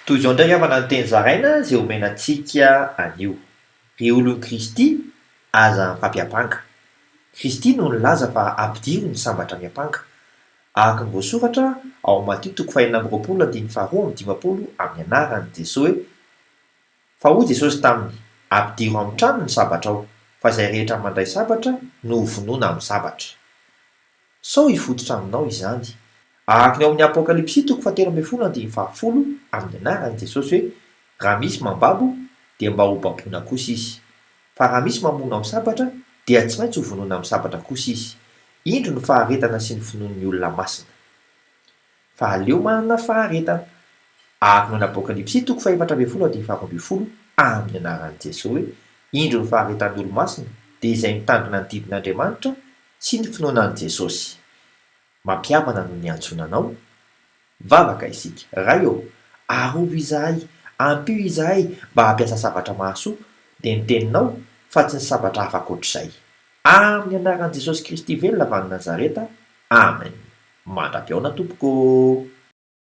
Toy izao ndray avana ny teny zaraina izay omenantsika anio. Ry olon'i KRISTY aza mifampiapanga. KRISTY no nilaza fa ampidiry ny sambatra miapanga. Araka ny voasoratra ao Matthieu 5:25-30 amin'ny anaran'i Jesosy hoe fa hoy Jesosy taminy ampidiro amin'ny trano ny sabatra ao, fa izay rehetra mandray sabatra no vonoina amin'ny sabatra. Sao hifototra aminao izany. Araka ny ao amin'ny Apokalipsy 13:10 amin'ny anaran'i Jesosy hoe raha misy mambabo dia mba ho baboina kosa izy, fa raha misy mamono amin'ny sabatra dia tsy maintsy ho vonoina amin'ny sabatra kosa izy. Indro ny faharetana sy ny finoan'ny olona masina. Fa aleo manana faharetana. Araka ny Apokalipsy 14:12 amin'ny anaran'i Jesosy hoe indro ny faharetan'ny olo-masina dia izay mitandrina ny didin'Andriamanitra sy ny finoanan'i Jesosy. Mampiabana no niantsonanao. Vavaka isika, ray eo, arova izahay, ampio izahay mba hampiasa sabatra mahasoa dia ny teninao fa tsy ny sabatra hafa ankoatr'izay. Amin'ny anaran'i Jesosy KRISTY velona avy any Nazareta. Amen. Mandra-piaona tompoko.